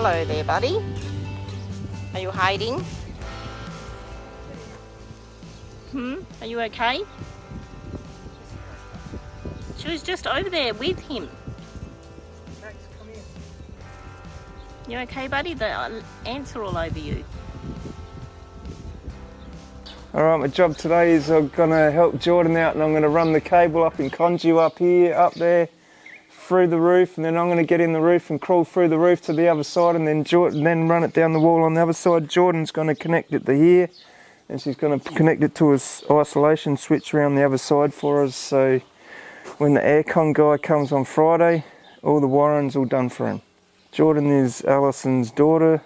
Hello there, buddy. Are you hiding? Are you okay? She was just over there with him. Max, come here. You okay, buddy? The ants are all over you. Alright, my job today is I'm going to help Jordan out, and I'm going to run the cable up in conduit up here, up there, through the roof, and then I'm going to get in the roof and crawl through the roof to the other side, and then run it down the wall on the other side. Jordan's going to connect it to here, and she's going to connect it to his isolation switch around the other side for us, so when the aircon guy comes on Friday, all the wiring's all done for him. Jordan is Alison's daughter,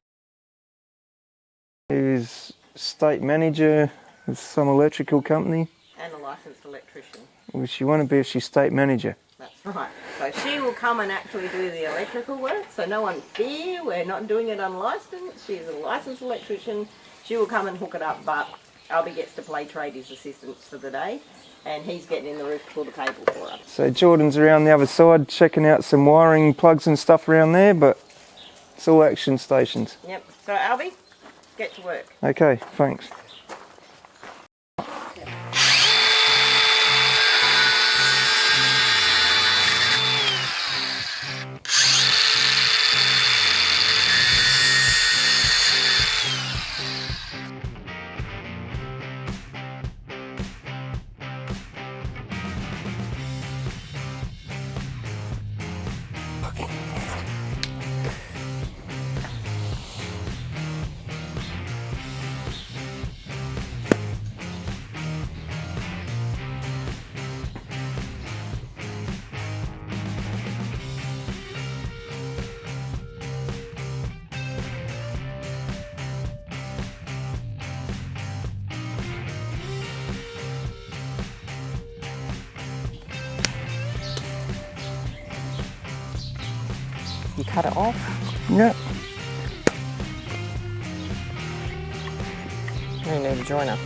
who is state manager of some electrical company. And a licensed electrician. Well, she won't be if she's state manager. That's right. So she will come and actually do the electrical work, so no one fear, we're not doing it unlicensed. She's a licensed electrician. She will come and hook it up, but Alby gets to play tradies assistants for the day, and he's getting in the roof to pull the cable for us. So Jordan's around the other side checking out some wiring plugs and stuff around there, but it's all action stations. Yep. So Alby, get to work. Okay, thanks. You cut it off. Yep. You need a joiner.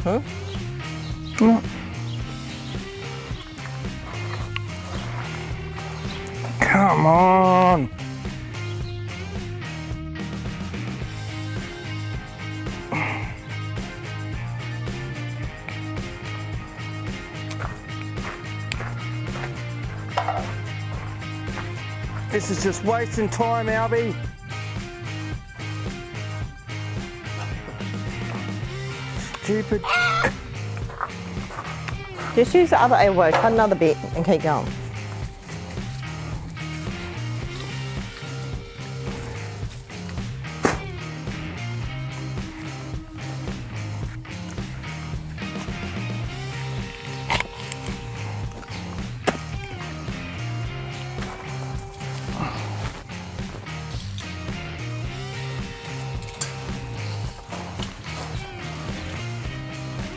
Yep. Come on. This is just wasting time, Alby. Stupid. Just use the other elbow, cut another bit and keep going.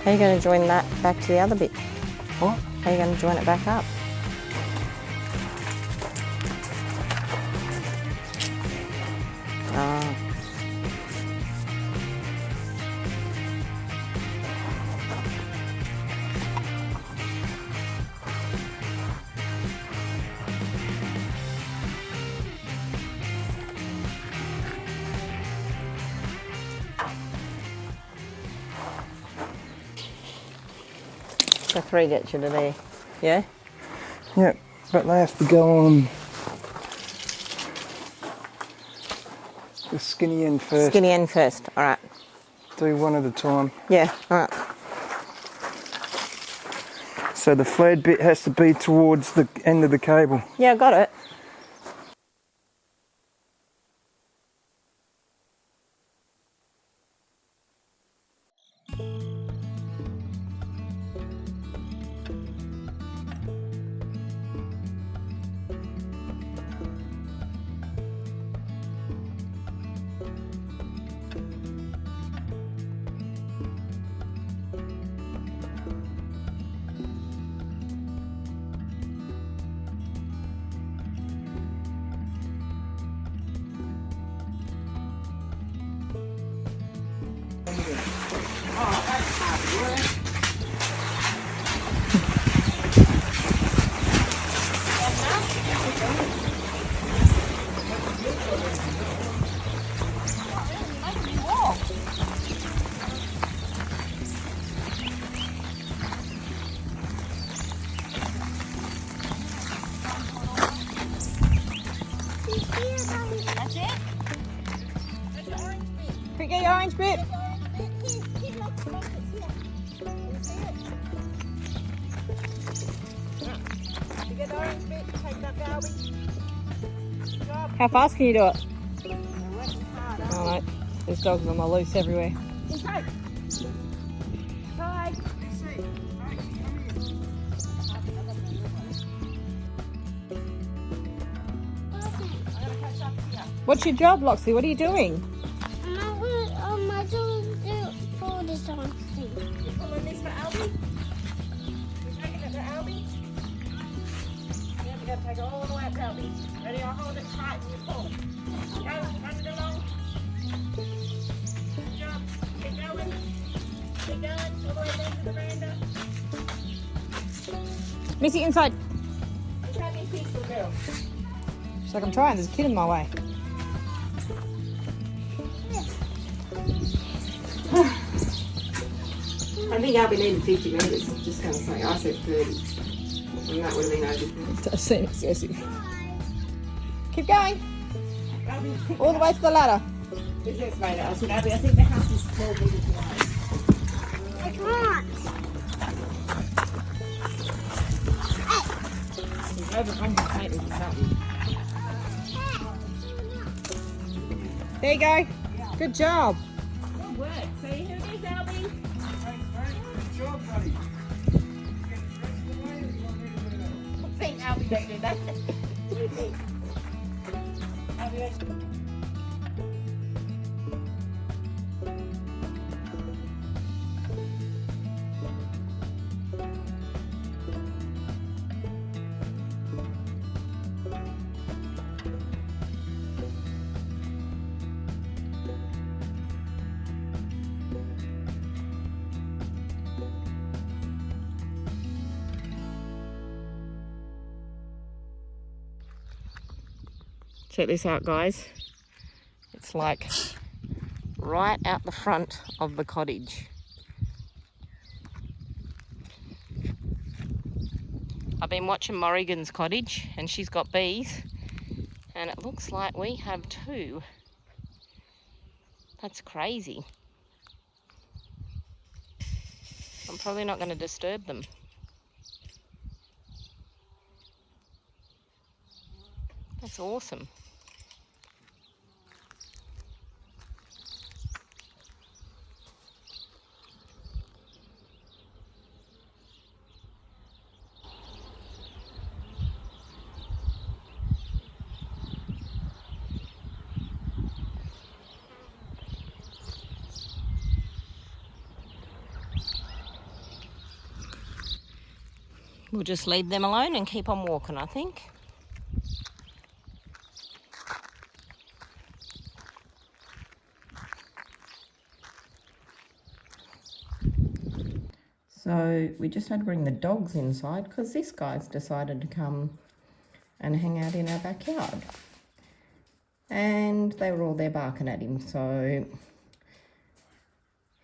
How are you going to join that back to the other bit? What? How are you going to join it back up? Ah. So 3 gets you to there, yeah? Yep, but they have to go on the skinny end first. Skinny end first, alright. Do one at a time. Yeah, alright. So the flared bit has to be towards the end of the cable. Yeah, I got it. bit. You get the orange bit, take it up to Alby. Good job. How fast can you do it? I'm working hard, Oh no, there's dogs on the loose everywhere. Inside. Inside. What's your job, Loxley? What are you doing? I don't do all this on thing. You're pulling this for Alby? You're taking it to Alby? Yeah, we gotta take it all the way up to Alby. Ready? I'll hold it tight and you pull. Go, run it along. Good job. Keep going. Keep going. All the way down to the veranda. Missy, inside. Inside me, peaceful girl. She's like, I'm trying. There's a kid in my way. I think Alby needed 50 metres. Just gonna say, I said 30. And that would have been over. It does seem excessive. Keep going. Alby, All the way to the ladder. this is later. I said, Alby, I think the house is 12 metres wide. I can't. He's overcompensating for something. There you go. Good job. Good work. See, here it is, Alby. Good job, buddy. I think Alby don't do that. Alby, check this out, guys. It's like right out the front of the cottage. I've been watching Morrigan's cottage and she's got bees and it looks like we have two. That's crazy. I'm probably not going to disturb them. That's awesome. We'll just leave them alone and keep on walking, I think. So we just had to bring the dogs inside because this guy's decided to come and hang out in our backyard. And they were all there barking at him, so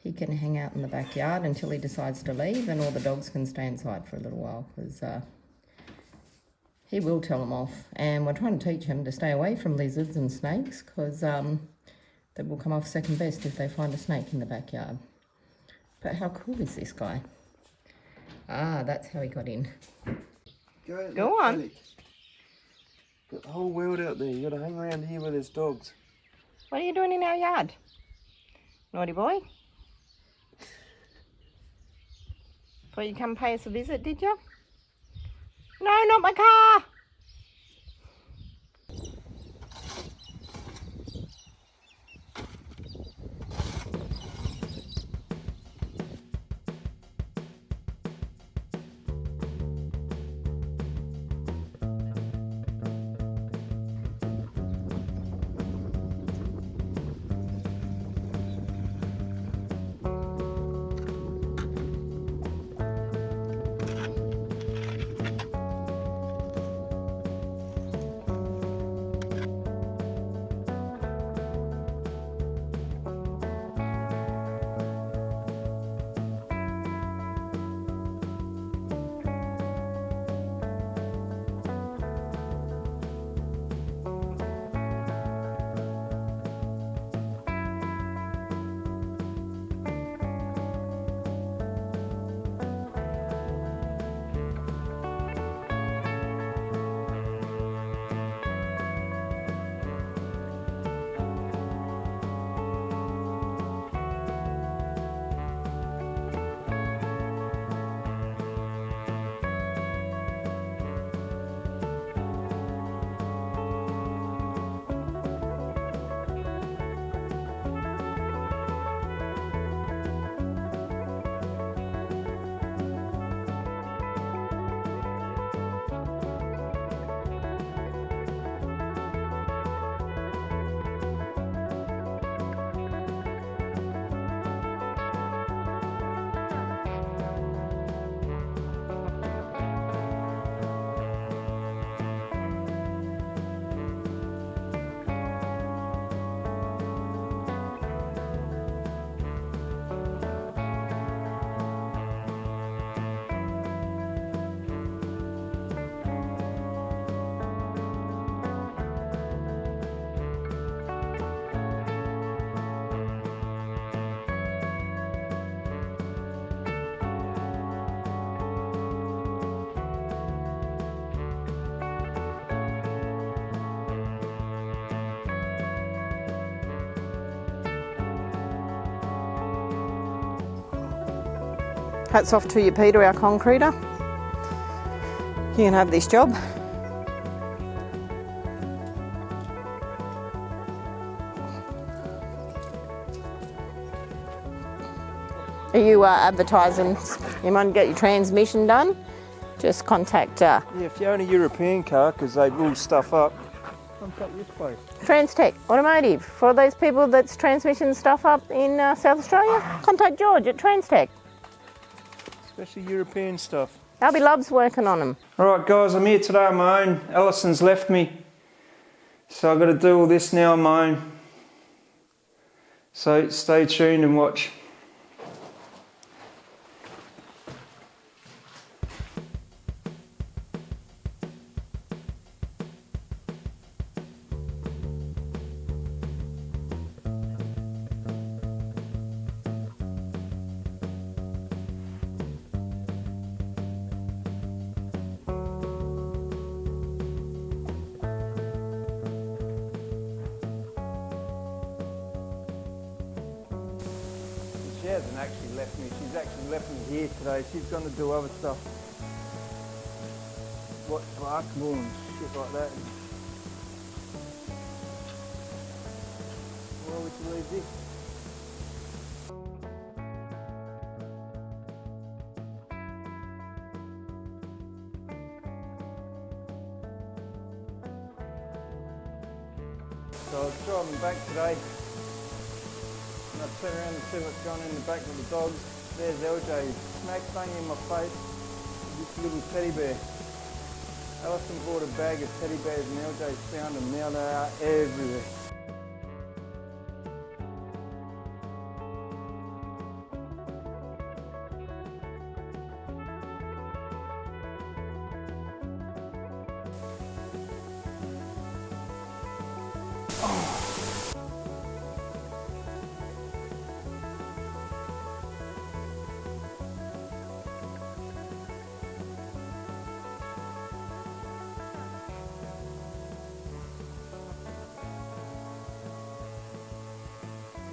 he can hang out in the backyard until he decides to leave, and all the dogs can stay inside for a little while because he will tell them off. And we're trying to teach him to stay away from lizards and snakes because they will come off second best if they find a snake in the backyard. But how cool is this guy? Ah, that's how he got in. Go on. Alec. Got the whole world out there. You got to hang around here with his dogs. What are you doing in our yard? Naughty boy. Thought you'd come pay us a visit, did you? No, not my car! Hats off to you, Peter, our concreter. You can have this job. Are you advertising? You might get your transmission done? Just contact Yeah, if you own a European car, because they will stuff up, contact this place. Transtech Automotive. For those people that's transmission stuff up in South Australia, contact George at Transtech. Especially European stuff. Alby loves working on them. Alright guys, I'm here today on my own. Alison's left me. So I've got to do all this now on my own. So stay tuned and watch. She hasn't actually left me. She's actually left me here today. She's going to do other stuff. Watch basketball and shit like that. Where would you leave this? So I was driving back today. And I turn around and see what's going on in the back with the dogs. There's LJ, smack bang in my face, this little teddy bear. Alison bought a bag of teddy bears and LJ found them. Now they are everywhere.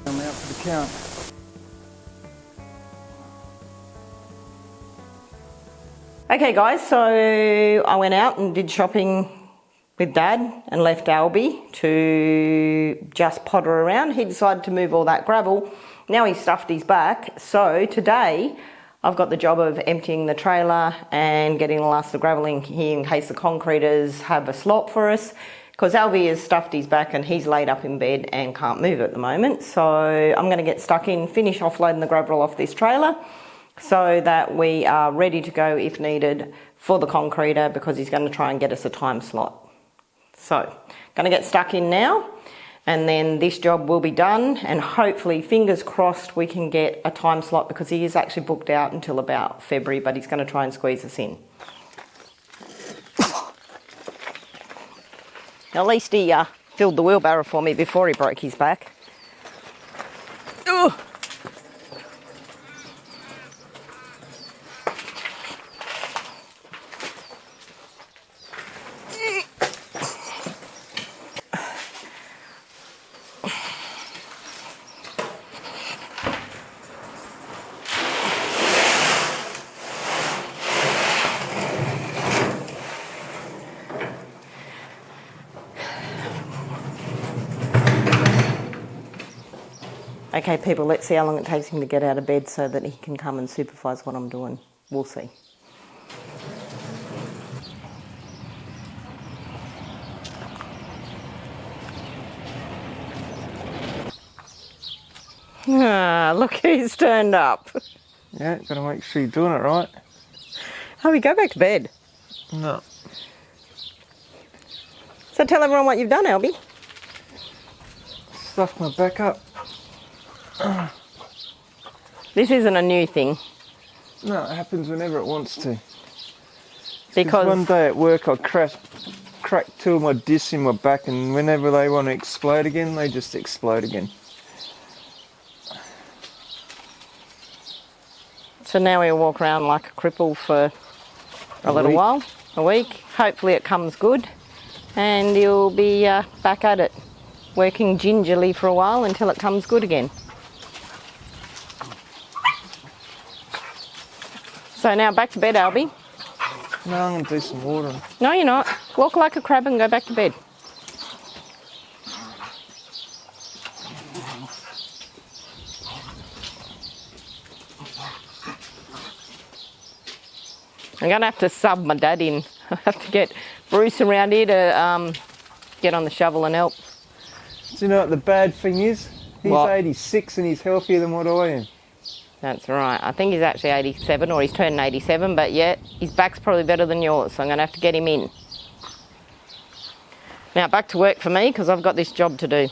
I'm out for the count. Okay guys, so I went out and did shopping with Dad and left Alby to just potter around. He decided to move all that gravel. Now he's stuffed his back. So today I've got the job of emptying the trailer and getting the last of the gravel in here in case the concreters have a slot for us. Because Alby has stuffed his back and he's laid up in bed and can't move at the moment. So I'm going to get stuck in, finish offloading the gravel off this trailer so that we are ready to go if needed for the concreter, because he's going to try and get us a time slot. So, going to get stuck in now and then this job will be done, and hopefully, fingers crossed, we can get a time slot, because he is actually booked out until about February, but he's going to try and squeeze us in. At least he filled the wheelbarrow for me before he broke his back. Ugh. Okay people, let's see how long it takes him to get out of bed so that he can come and supervise what I'm doing. We'll see. Ah, look who's turned up. Yeah, got to make sure you're doing it right. Alby, go back to bed. No. So tell everyone what you've done, Alby. Stuffed my back up. This isn't a new thing. No, it happens whenever it wants to. Because one day at work I cracked two of my discs in my back, and whenever they want to explode again, they just explode again. So now we'll walk around like a cripple for a little while, a week. Hopefully it comes good and you'll be back at it, working gingerly for a while until it comes good again. So now back to bed, Alby. No, I'm going to do some watering. No, you're not. Walk like a crab and go back to bed. I'm going to have to sub my dad in. I have to get Bruce around here to get on the shovel and help. Do you know what the bad thing is? He's What? 86 and he's healthier than what I am. That's right. I think he's actually 87 or he's turning 87, but yet his back's probably better than yours, so I'm going to have to get him in. Now back to work for me because I've got this job to do.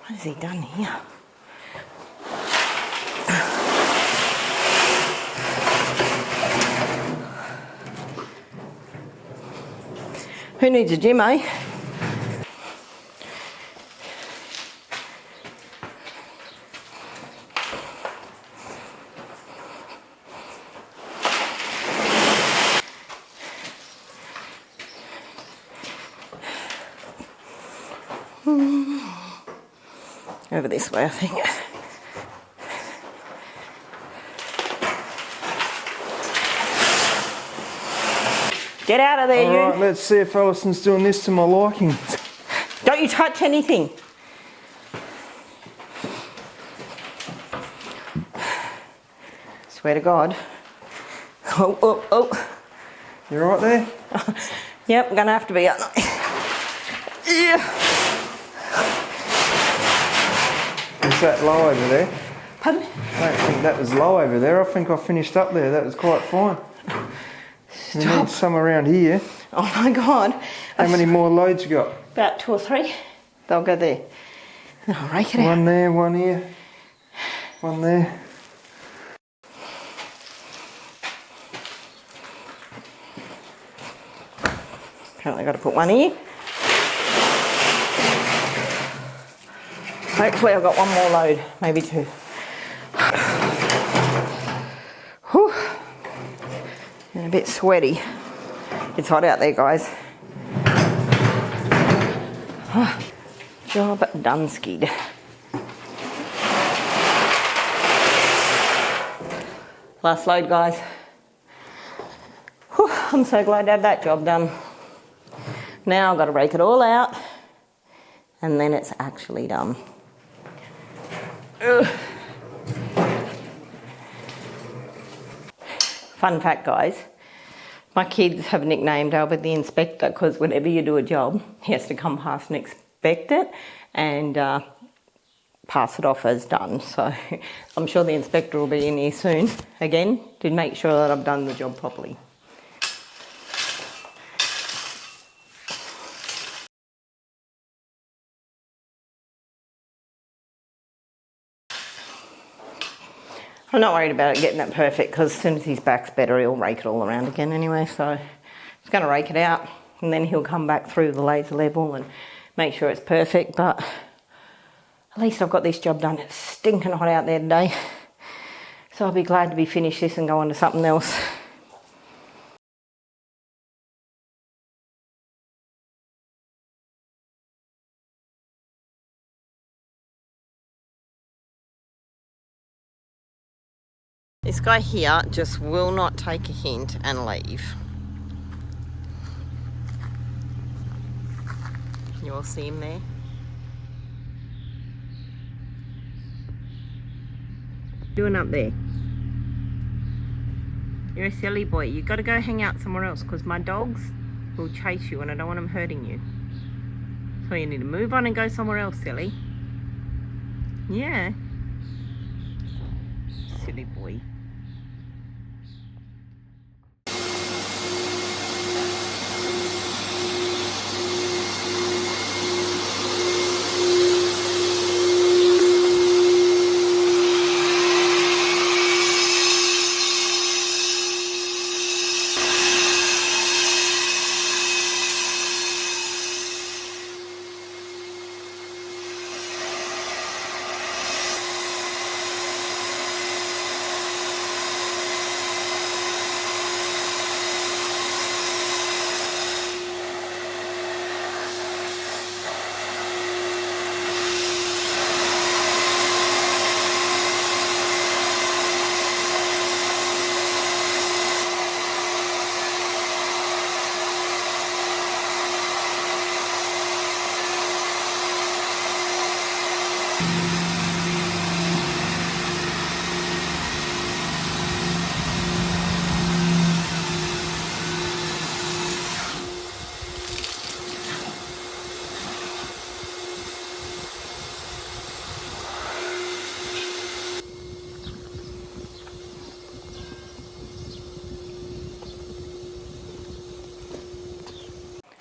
What has he done here? Who needs a gym, eh? Over this way, I think. Get out of there, All you. right, let's see if Alison's doing this to my liking. Don't you touch anything. Swear to God. Oh, oh, oh. You right there? Yep, I'm going to have to be, aren't I? Yeah. Is that low over there? Pardon? I don't think that was low over there. I think I finished up there. That was quite fine. We need some around here. Oh my God. How many more loads you got? About 2 or 3. They'll go there. And I'll rake it out. One there, one here, one there. Apparently I've got to put one here. Hopefully I've got one more load, maybe 2. Whew. And a bit sweaty. It's hot out there, guys. Job done, skid. Last load, guys. Whew, I'm so glad to have that job done. Now I've got to rake it all out and then it's actually done. Ugh. Fun fact, guys, my kids have nicknamed Alby the Inspector because whenever you do a job, he has to come past and inspect it and pass it off as done. So I'm sure the inspector will be in here soon again to make sure that I've done the job properly. I'm not worried about it getting it perfect because as soon as his back's better, he'll rake it all around again anyway. So he's going to rake it out and then he'll come back through the laser level and make sure it's perfect. But at least I've got this job done. It's stinking hot out there today. So I'll be glad to be finished this and go on to something else. This guy here just will not take a hint and leave. You all see him there? Doing up there? You're a silly boy. You've got to go hang out somewhere else because my dogs will chase you and I don't want them hurting you. So you need to move on and go somewhere else, silly. Yeah. Silly boy.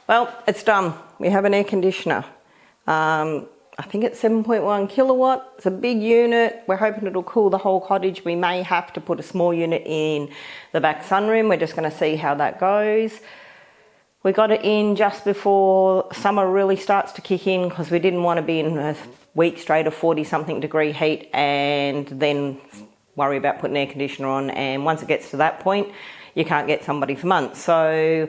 Well, it's done. We have an air conditioner. I think it's 7.1 kilowatt. It's a big unit. We're hoping it'll cool the whole cottage. We may have to put a small unit in the back sunroom. We're just going to see how that goes. We got it in just before summer really starts to kick in because we didn't want to be in a week straight of 40-something degree heat and then worry about putting air conditioner on. And once it gets to that point, you can't get somebody for months. So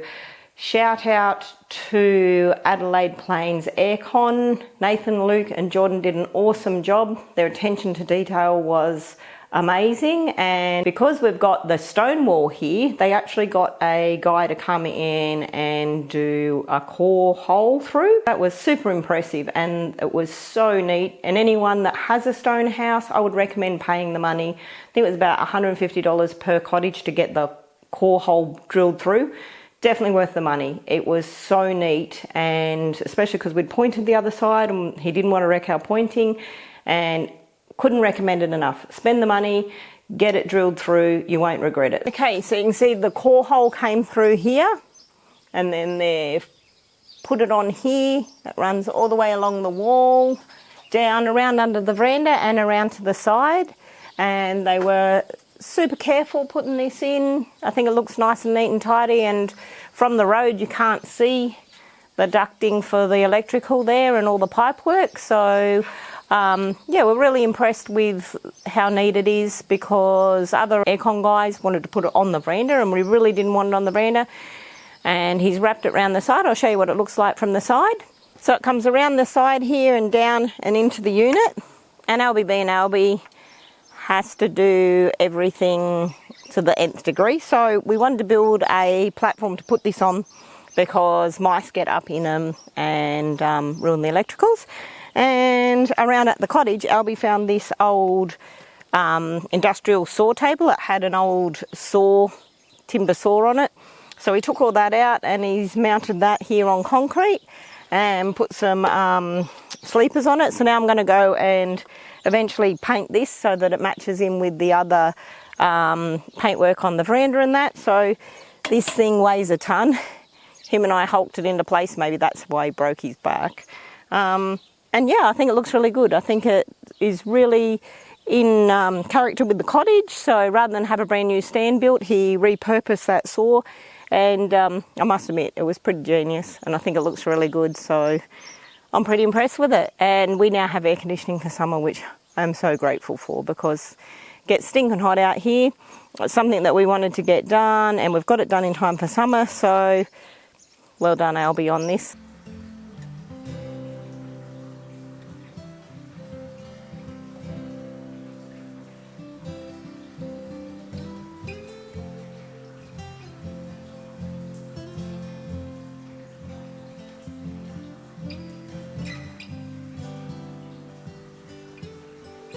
shout out to Adelaide Plains Aircon. Nathan, Luke and Jordan did an awesome job. Their attention to detail was amazing, and because we've got the stone wall here, they actually got a guy to come in and do a core hole through. That was super impressive and it was so neat, and anyone that has a stone house, I would recommend paying the money. I think it was about $150 per cottage to get the core hole drilled through. Definitely worth the money. It was so neat, and especially because we'd pointed the other side and he didn't want to wreck our pointing, and couldn't recommend it enough. Spend the money, get it drilled through, you won't regret it. Okay, so you can see the core hole came through here, and then they've put it on here. It runs all the way along the wall, down around under the veranda and around to the side, and they were super careful putting this in. I think it looks nice and neat and tidy, and from the road you can't see the ducting for the electrical there and all the pipe work. So yeah, we're really impressed with how neat it is, because other aircon guys wanted to put it on the veranda and we really didn't want it on the veranda, and he's wrapped it around the side. I'll show you what it looks like from the side. So it comes around the side here and down and into the unit, and Alby being Alby has to do everything to the nth degree. So we wanted to build a platform to put this on because mice get up in them and ruin the electricals. And around at the cottage, Alby found this old industrial saw table. It had an old timber saw on it. So he took all that out and he's mounted that here on concrete and put some sleepers on it. So now I'm going to go and eventually paint this so that it matches in with the other paintwork on the veranda and that. So this thing weighs a ton. Him and I hulked it into place. Maybe that's why he broke his back. And yeah, I think it looks really good. I think it is really in character with the cottage. So rather than have a brand new stand built, he repurposed that saw. And I must admit, it was pretty genius. And I think it looks really good. So I'm pretty impressed with it. And we now have air conditioning for summer, which I'm so grateful for, because it gets stinking hot out here. It's something that we wanted to get done, and we've got it done in time for summer. So well done, Alby, on this.